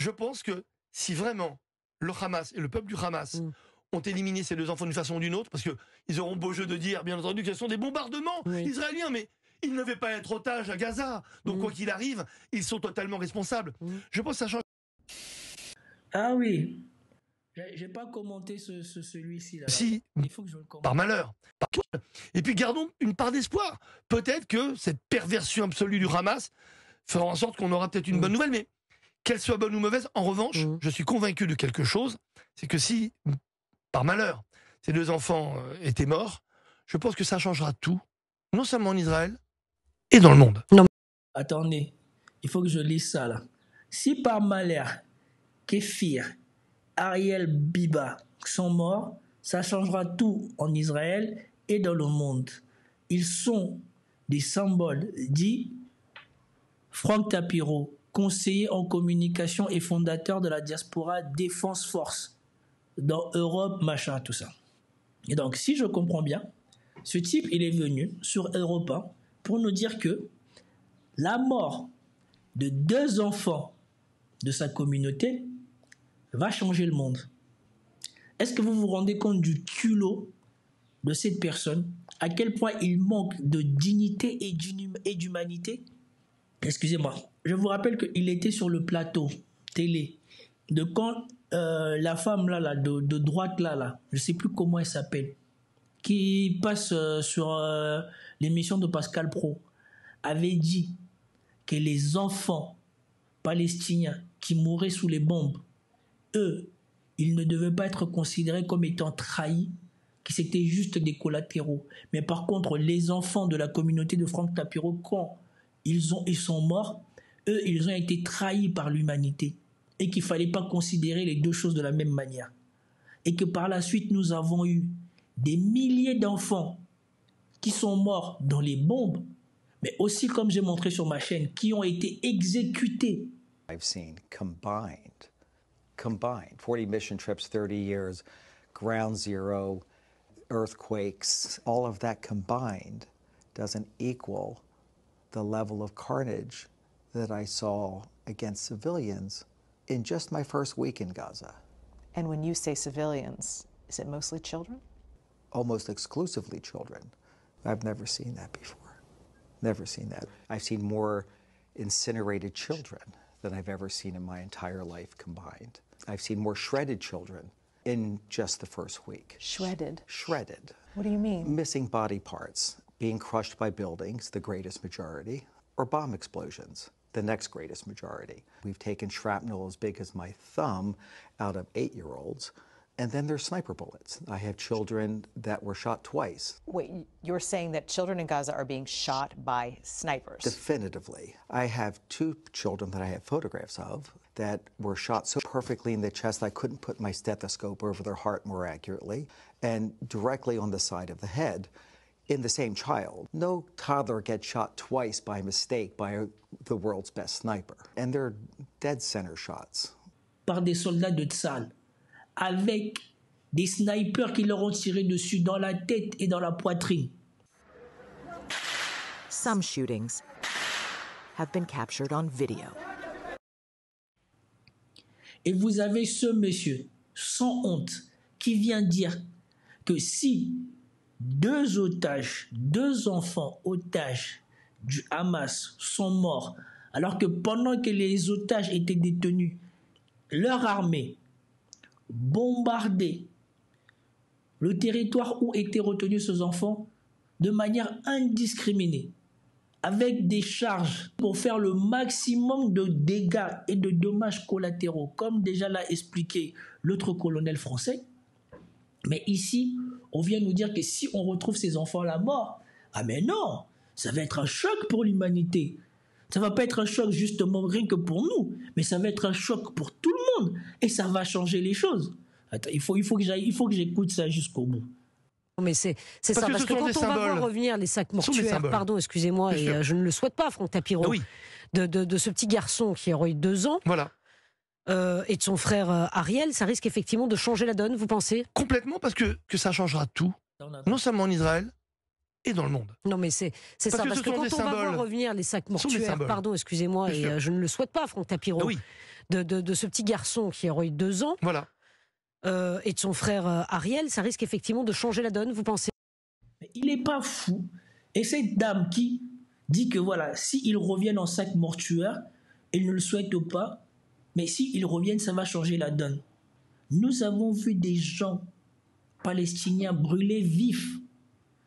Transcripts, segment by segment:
Je pense que si vraiment le Hamas et le peuple du Hamas ont éliminé ces 2 enfants d'une façon ou d'une autre, parce qu'ils auront beau jeu de dire, bien entendu, que ce sont des bombardements israéliens, mais ils ne devaient pas être otages à Gaza. Donc quoi qu'il arrive, ils sont totalement responsables. Je pense que ça change. Ah oui, j'ai pas commenté celui-ci là. Si, Il faut que je le commente. par malheur. Et puis gardons une part d'espoir. Peut-être que cette perversion absolue du Hamas fera en sorte qu'on aura peut-être une bonne nouvelle, mais qu'elle soit bonne ou mauvaise, en revanche, je suis convaincu de quelque chose, c'est que si, par malheur, ces 2 enfants étaient morts, je pense que ça changera tout, non seulement en Israël, et dans le monde. Non. Attendez, il faut que je lise ça là. Si par malheur, Kéfir, Ariel Biba sont morts, ça changera tout en Israël et dans le monde. Ils sont des symboles, dit Franck Tapiro, conseiller en communication et fondateur de la diaspora Défense Force dans Europe, machin, tout ça. Et donc, si je comprends bien, ce type, il est venu sur Europe 1 pour nous dire que la mort de 2 enfants de sa communauté va changer le monde. Est-ce que vous vous rendez compte du culot de cette personne, à quel point il manque de dignité et d'humanité? Excusez-moi, je vous rappelle qu'il était sur le plateau télé de quand la femme là, de droite là, je ne sais plus comment elle s'appelle, qui passe sur l'émission de Pascal Pro, avait dit que les enfants palestiniens qui mouraient sous les bombes, eux, ils ne devaient pas être considérés comme étant trahis, que c'était juste des collatéraux. Mais par contre, les enfants de la communauté de Franck Tapiro, quand ils sont morts, eux, ils ont été trahis par l'humanité et qu'il ne fallait pas considérer les 2 choses de la même manière. Et que par la suite, nous avons eu des milliers d'enfants qui sont morts dans les bombes, mais aussi, comme j'ai montré sur ma chaîne, qui ont été exécutés. I've seen combined 40 mission trips, 30 years, ground zero, earthquakes, all of that combined doesn't equal the level of carnage that I saw against civilians in just my first week in Gaza. And when you say civilians, is it mostly children? Almost exclusively children. I've never seen that before. Never seen that. I've seen more incinerated children than I've ever seen in my entire life combined. I've seen more shredded children in just the first week. Shredded? Shredded. What do you mean? Missing body parts, being crushed by buildings, the greatest majority, or bomb explosions, the next greatest majority. We've taken shrapnel as big as my thumb out of 8-year-olds, and then there's sniper bullets. I have children that were shot twice. Wait, you're saying that children in Gaza are being shot by snipers? Definitively. I have 2 children that I have photographs of that were shot so perfectly in the chest I couldn't put my stethoscope over their heart more accurately, and directly on the side of the head in the same child. No toddler gets shot twice by mistake by the world's best sniper. And they're dead center shots. Par des soldats de Tsahal, avec des snipers qui leur ont tiré dessus dans la tête et dans la poitrine. Some shootings have been captured on video. Et vous avez ce monsieur, sans honte, qui vient dire que si 2 otages, 2 enfants otages du Hamas sont morts, alors que pendant que les otages étaient détenus, leur armée bombardait le territoire où étaient retenus ces enfants de manière indiscriminée, avec des charges pour faire le maximum de dégâts et de dommages collatéraux, comme déjà l'a expliqué l'autre colonel français. Mais ici, on vient nous dire que si on retrouve ces enfants-là morts, ah mais non, ça va être un choc pour l'humanité. Ça va pas être un choc justement rien que pour nous, mais ça va être un choc pour tout le monde et ça va changer les choses. Attends, il faut que j'écoute ça jusqu'au bout. Mais c'est ça, parce que quand on va voir revenir les sacs mortuaires, pardon, excusez-moi, et je ne le souhaite pas, Franck Tapiro, oui. de ce petit garçon qui aurait eu 2 ans, voilà. Et de son frère Ariel, ça risque effectivement de changer la donne, vous pensez? Complètement, parce que ça changera tout, non seulement en Israël, et dans le monde. Non mais c'est ça, parce que quand on va voir revenir les sacs mortuaires, pardon, excusez-moi, et je ne le souhaite pas, Franck Tapiro, oui. de ce petit garçon qui aurait eu 2 ans, voilà. Et de son frère Ariel, ça risque effectivement de changer la donne, vous pensez? Il n'est pas fou. Et cette dame qui dit que voilà, s'ils reviennent en sac mortuaire, elle ne le souhaite pas, mais s'ils reviennent, ça va changer la donne. Nous avons vu des gens palestiniens brûlés vifs.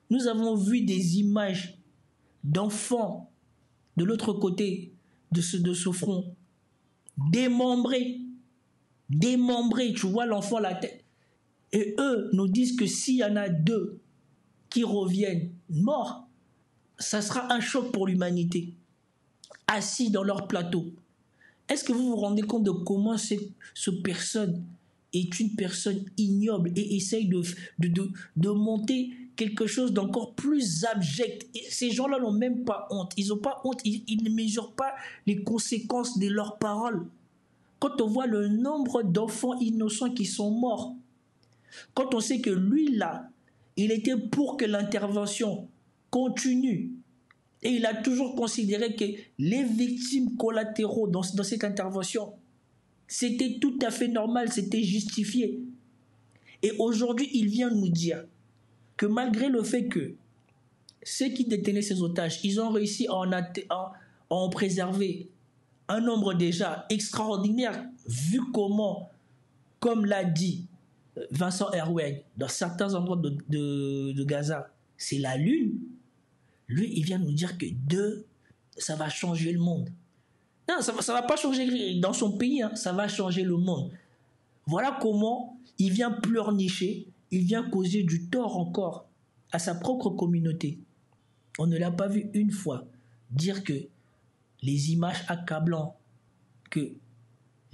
Nous avons vu des images d'enfants de l'autre côté de ce front, démembrés, tu vois l'enfant la tête. Et eux nous disent que s'il y en a 2 qui reviennent morts, ça sera un choc pour l'humanité, assis dans leur plateau. Est-ce que vous vous rendez compte de comment ce personne est une personne ignoble et essaye de monter quelque chose d'encore plus abject? Et ces gens-là n'ont même pas honte. Ils n'ont pas honte, ils ne mesurent pas les conséquences de leurs paroles. Quand on voit le nombre d'enfants innocents qui sont morts, quand on sait que lui, là, il était pour que l'intervention continue, et il a toujours considéré que les victimes collatéraux dans cette intervention, c'était tout à fait normal, c'était justifié. Et aujourd'hui, il vient nous dire que malgré le fait que ceux qui détenaient ces otages, ils ont réussi à en préserver un nombre déjà extraordinaire, vu comment, comme l'a dit Vincent Herweg, dans certains endroits de Gaza, c'est la lune. Lui, il vient nous dire que ça va changer le monde. Non, ça va pas changer dans son pays, hein, ça va changer le monde. Voilà comment il vient pleurnicher, il vient causer du tort encore à sa propre communauté. On ne l'a pas vu une fois dire que les images accablantes que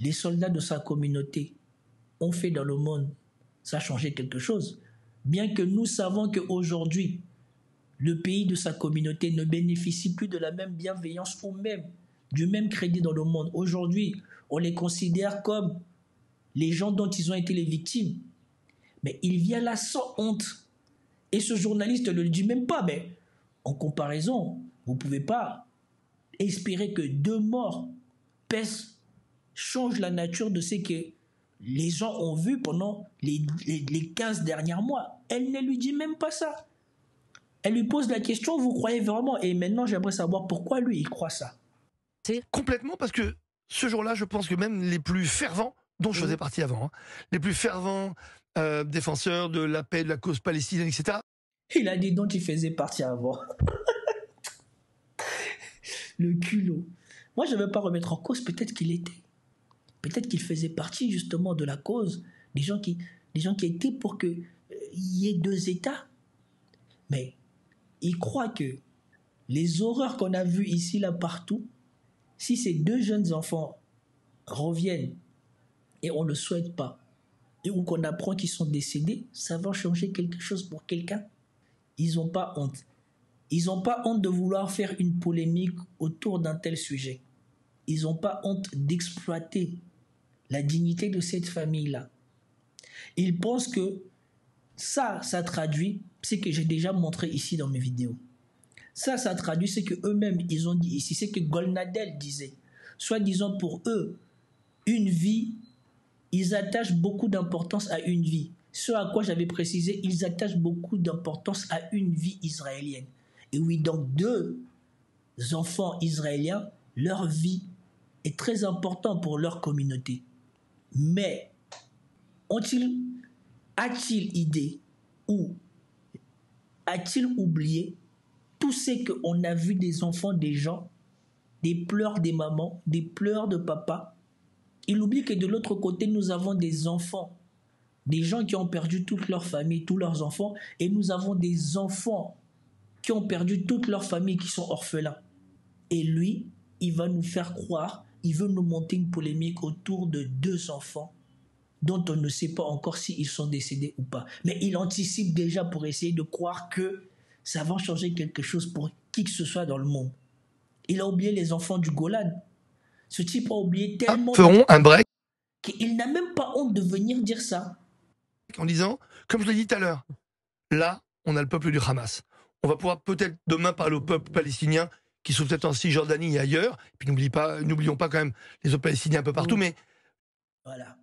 les soldats de sa communauté ont fait dans le monde, ça a changé quelque chose. Bien que nous savons qu'aujourd'hui, le pays de sa communauté ne bénéficie plus de la même bienveillance ou même du même crédit dans le monde. Aujourd'hui, on les considère comme les gens dont ils ont été les victimes. Mais il vient là sans honte. Et ce journaliste ne le dit même pas. Mais en comparaison, vous ne pouvez pas espérer que 2 morts changent la nature de ce que les gens ont vu pendant les 15 derniers mois. Elle ne lui dit même pas ça. Elle lui pose la question, vous croyez vraiment? Et maintenant, j'aimerais savoir pourquoi lui, il croit ça. Complètement, parce que ce jour-là, je pense que même les plus fervents, dont je faisais partie avant, hein, les plus fervents défenseurs de la paix, de la cause palestinienne, etc. Il a dit dont il faisait partie avant. Le culot. Moi, je ne veux pas remettre en cause, peut-être qu'il était. Peut-être qu'il faisait partie justement de la cause, des gens qui étaient pour qu'il y ait 2 États. Mais il croit que les horreurs qu'on a vues ici, là, partout, si ces 2 jeunes enfants reviennent et on ne le souhaite pas, et ou qu'on apprend qu'ils sont décédés, ça va changer quelque chose pour quelqu'un. Ils n'ont pas honte. Ils n'ont pas honte de vouloir faire une polémique autour d'un tel sujet. Ils n'ont pas honte d'exploiter la dignité de cette famille-là. Ils pensent que ça traduit ce que j'ai déjà montré ici dans mes vidéos. Ça traduit ce qu'eux-mêmes ils ont dit ici, ce que Golnadel disait. Soit disant pour eux, une vie, ils attachent beaucoup d'importance à une vie. Ce à quoi j'avais précisé, ils attachent beaucoup d'importance à une vie israélienne. Et oui, donc 2 enfants israéliens, leur vie est très importante pour leur communauté. Mais a-t-il idée ou a-t-il oublié tout ce qu'on a vu des enfants, des gens, des pleurs des mamans, des pleurs de papa? Il oublie que de l'autre côté, nous avons des enfants, des gens qui ont perdu toute leur famille, tous leurs enfants, et nous avons des enfants qui ont perdu toute leur famille, qui sont orphelins. Et lui, il va nous faire croire, il veut nous monter une polémique autour de 2 enfants dont on ne sait pas encore s'ils sont décédés ou pas. Mais il anticipe déjà pour essayer de croire que ça va changer quelque chose pour qui que ce soit dans le monde. Il a oublié les enfants du Golan. Ce type a oublié tellement... Feront un break. Qu'il n'a même pas honte de venir dire ça. En disant, comme je l'ai dit tout à l'heure, là, on a le peuple du Hamas. On va pouvoir peut-être demain parler au peuple palestinien qui sont peut-être en Cisjordanie et ailleurs. Et puis n'oublions pas quand même les autres Palestiniens un peu partout. Mais voilà,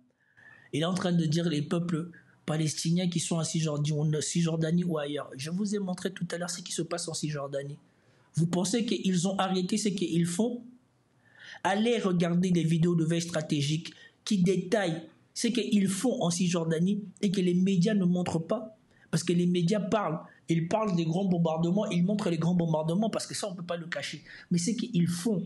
il est en train de dire les peuples palestiniens qui sont en Cisjordanie ou ailleurs. Je vous ai montré tout à l'heure ce qui se passe en Cisjordanie. Vous pensez qu'ils ont arrêté ce qu'ils font? Allez regarder des vidéos de veille stratégique qui détaillent ce qu'ils font en Cisjordanie et que les médias ne montrent pas. Parce que les médias parlent. Ils parlent des grands bombardements, ils montrent les grands bombardements parce que ça, on ne peut pas le cacher. Mais ce qu'ils font,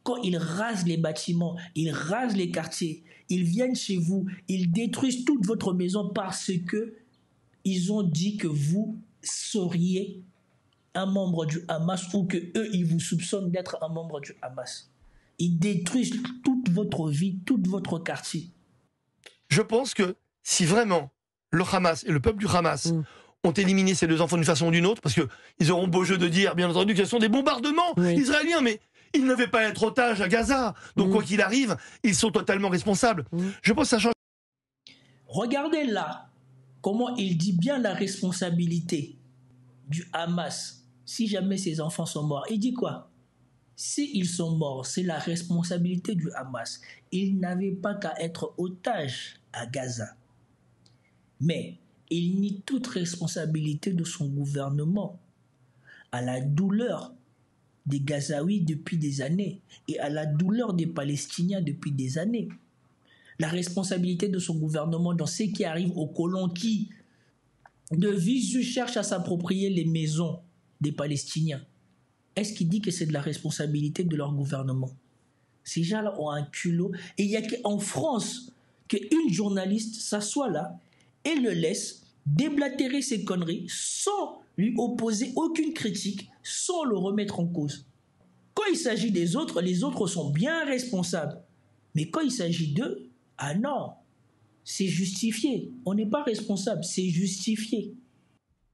quand ils rasent les bâtiments, ils rasent les quartiers, ils viennent chez vous, ils détruisent toute votre maison parce que ils ont dit que vous seriez un membre du Hamas ou que eux, ils vous soupçonnent d'être un membre du Hamas. Ils détruisent toute votre vie, tout votre quartier. Je pense que si vraiment le Hamas et le peuple du Hamas ont éliminé ces deux enfants d'une façon ou d'une autre, parce qu'ils auront beau jeu de dire, bien entendu, que ce sont des bombardements israéliens, mais ils ne devaient pas être otages à Gaza. Donc, quoi qu'il arrive, ils sont totalement responsables. Je pense que ça change. Regardez là comment il dit bien la responsabilité du Hamas si jamais ces enfants sont morts. Il dit quoi? S'ils sont morts, c'est la responsabilité du Hamas. Ils n'avaient pas qu'à être otages à Gaza. Mais il nie toute responsabilité de son gouvernement à la douleur des Gazaouis depuis des années et à la douleur des Palestiniens depuis des années. La responsabilité de son gouvernement dans ce qui arrive aux colons qui, de visu, cherchent à s'approprier les maisons des Palestiniens. Est-ce qu'il dit que c'est de la responsabilité de leur gouvernement? Ces gens-là ont un culot. Et il n'y a qu'en France qu'une journaliste s'assoit là et le laisse déblatérer ses conneries sans lui opposer aucune critique, sans le remettre en cause. Quand il s'agit des autres, les autres sont bien responsables. Mais quand il s'agit d'eux, ah non, c'est justifié. On n'est pas responsable, c'est justifié.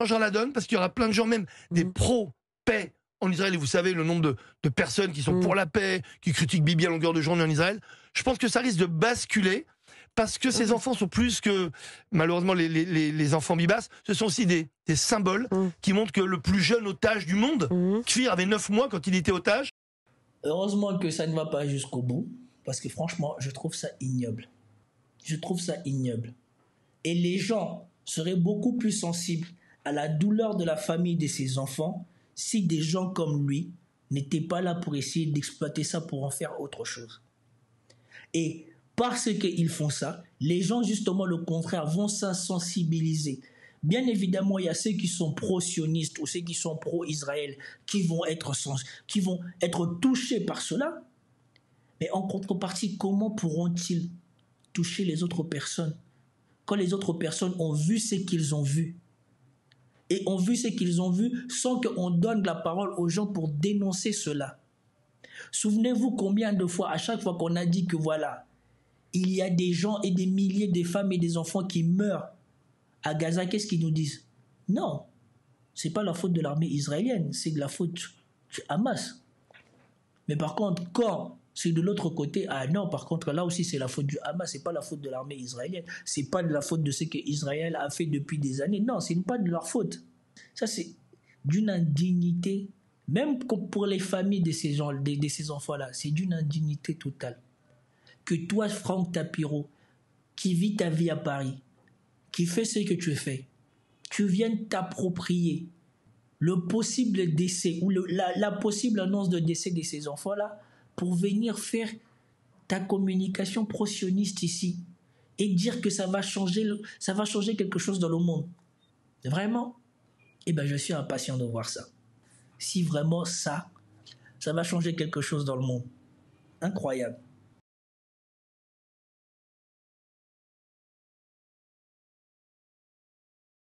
J'en la donne parce qu'il y aura plein de gens, même des pro-paix en Israël, et vous savez le nombre de personnes qui sont pour la paix, qui critiquent Bibi à longueur de journée en Israël. Je pense que ça risque de basculer parce que ces enfants sont plus que, malheureusement, les enfants Bibas, ce sont aussi des symboles qui montrent que le plus jeune otage du monde, Kfir, avait 9 mois quand il était otage. Heureusement que ça ne va pas jusqu'au bout, parce que franchement, je trouve ça ignoble. Je trouve ça ignoble. Et les gens seraient beaucoup plus sensibles à la douleur de la famille de ces enfants si des gens comme lui n'étaient pas là pour essayer d'exploiter ça pour en faire autre chose. Et parce qu'ils font ça, les gens, justement, le contraire, vont s'insensibiliser. Bien évidemment, il y a ceux qui sont pro-sionistes ou ceux qui sont pro-Israël qui vont être touchés par cela. Mais en contrepartie, comment pourront-ils toucher les autres personnes quand les autres personnes ont vu ce qu'ils ont vu? Et ont vu ce qu'ils ont vu sans qu'on donne la parole aux gens pour dénoncer cela. Souvenez-vous combien de fois, à chaque fois qu'on a dit que voilà, il y a des gens et des milliers de femmes et des enfants qui meurent à Gaza, qu'est-ce qu'ils nous disent? Non, c'est pas la faute de l'armée israélienne, c'est de la faute du Hamas. Mais par contre, quand c'est de l'autre côté, ah non, par contre, là aussi c'est la faute du Hamas, c'est pas la faute de l'armée israélienne, c'est pas de la faute de ce que Israël a fait depuis des années, non, c'est pas de leur faute. Ça, c'est d'une indignité, même pour les familles de ces enfants-là, c'est d'une indignité totale. Que toi, Franck Tapiro, qui vis ta vie à Paris, qui fait ce que tu fais, tu viennes t'approprier le possible décès ou la possible annonce de décès de ces enfants-là pour venir faire ta communication pro-sioniste ici et dire que ça va changer quelque chose dans le monde. Vraiment? Eh bien, je suis impatient de voir ça. Si vraiment ça va changer quelque chose dans le monde. Incroyable.